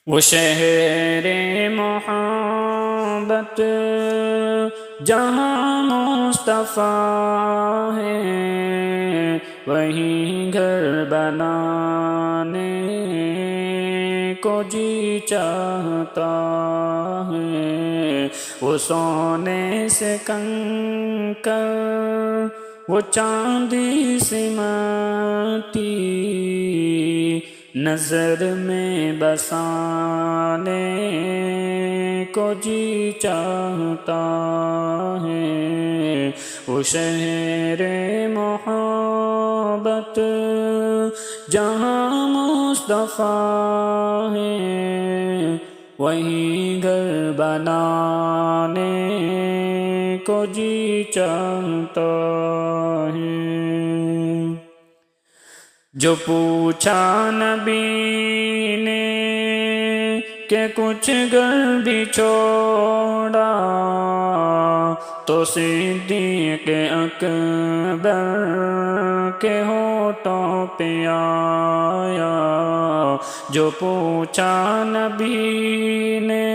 وہ شہر محبت جہاں مصطفیٰ ہے، وہیں گھر بنانے کو جی چاہتا ہے۔ وہ سونے سے کنکر، وہ چاندی سے مٹی، نظر میں بسانے کو جی چاہتا ہے۔ وہ شہر محبت جہاں مصطفیٰ ہے، وہیں گھر بنانے کو جی چاہتا ہے۔ جو پوچھا نبی نے کہ کچھ گھر بھی چھوڑا، تو صدیق اکبر کے ہونٹوں پہ آیا۔ جو پوچھا نبی نے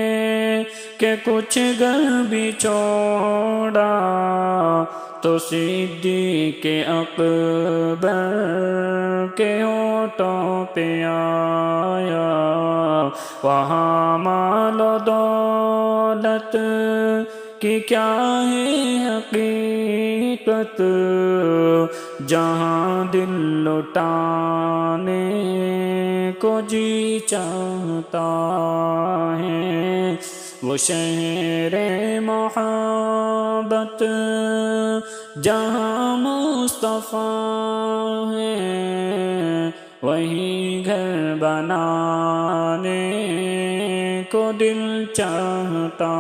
کہ کچھ گھر بھی چھوڑا، تو صدیق اکبر کے ہونٹوں پہ آیا۔ وہاں مال و دولت کی کیا ہے حقیقت، جہاں دل لٹانے کو جی چاہتا ہے۔ وہ شہر محبت جہاں مصطفیٰ ہے، وہیں گھر بنانے کو دل چاہتا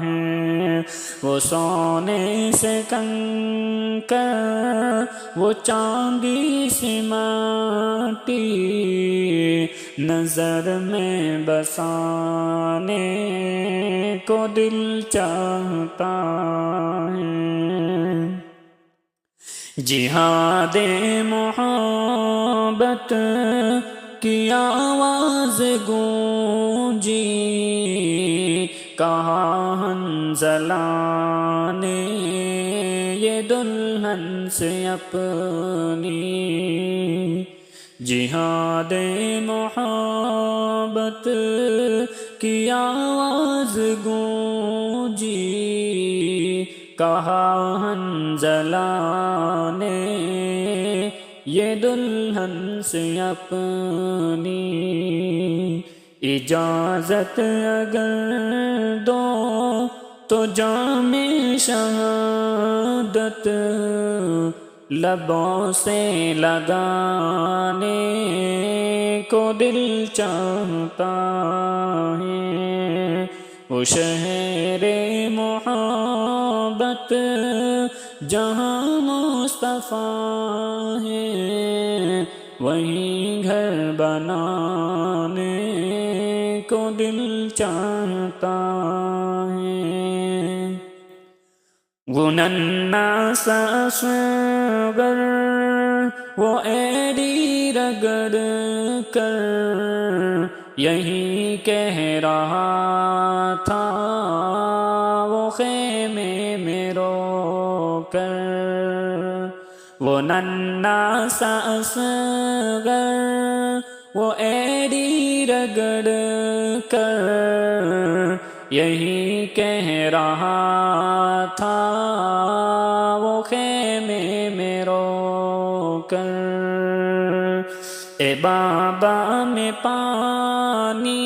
ہے۔ وہ سونے سے کنکر، وہ چاندی سے مٹی، نظر میں بسانے کو دل چاہتا ہے۔ جہاد محبت کی آواز گونجی، کہا حنظلہ نے یہ دلہن سے اپنی۔ جہاد محبت کی آواز گونجی، کہا حنظلہ نے یہ دلہن سے اپنی۔ اجازت اگر دو تو جام شہادت لبوں سے لگانے کو دل چاہتا ہے۔ وہ شہر محبت جہاں مصطفیٰ ہے، وہیں گھر بنانے کو دل چاہتا ہے۔ غنناس اصغر وہ ایڑی رگڑ کر یہی کہہ رہا تھا، وہ خیمے میں رو کر۔ وہ ننھا سا اصغر وہ ایڑی رگڑ کر یہی کہہ رہا تھا، وہ خیمے میں رو کر۔ اے بابا میں پانی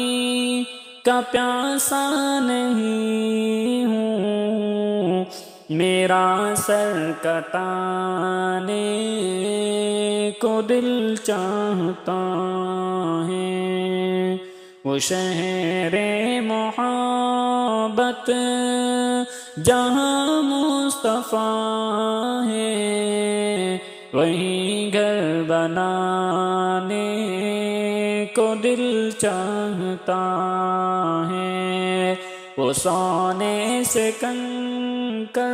کا پیاسا نہیں ہوں، میرا سر کٹانے کو دل چاہتا ہے۔ وہ شہر محبت جہاں مصطفیٰ ہے، وہیں گھر بنانے کو دل چاہتا ہے۔ وہ سونے سے کنکر،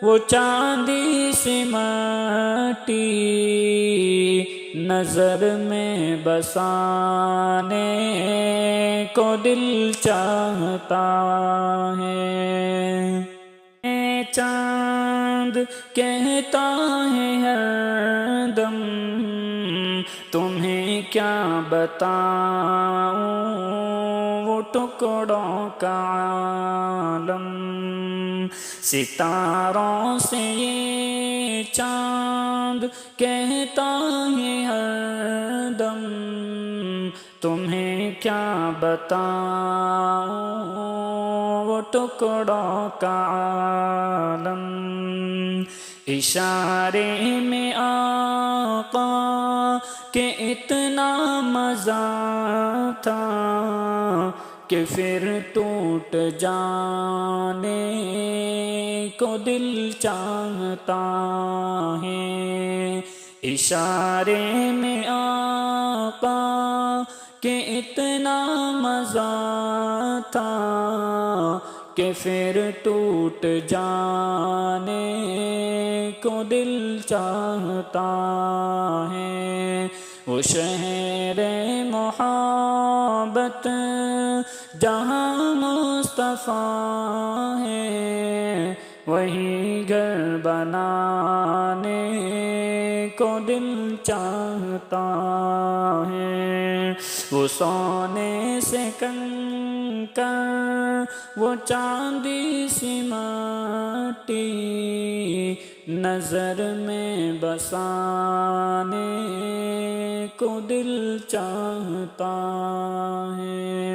وہ چاندی سے مٹی، نظر میں بسانے کو دل چاہتا ہے۔ چاند کہتا ہے ہر دم تمہیں کیا بتاؤں وہ ٹکڑوں کا عالم، ستاروں سے یہ چاند کہتا ہے ہر دم تمہیں کیا بتاؤں وہ ٹکڑوں کا عالم۔ اشارے میں آقا کہ اتنا مزہ تھا کہ پھر ٹوٹ جانے کو دل چاہتا ہے۔ اشارے میں آقا کہ اتنا مزہ تھا کہ پھر ٹوٹ جانے کو دل چاہتا ہے۔ وہ شہر محبت جہاں مصطفیٰ ہے، وہی گھر بنانے کو دل چاہتا ہے۔ وہ سونے سے کنکر وہ چاندی سی مٹی نظر میں بسانے کو دل چاہتا ہے۔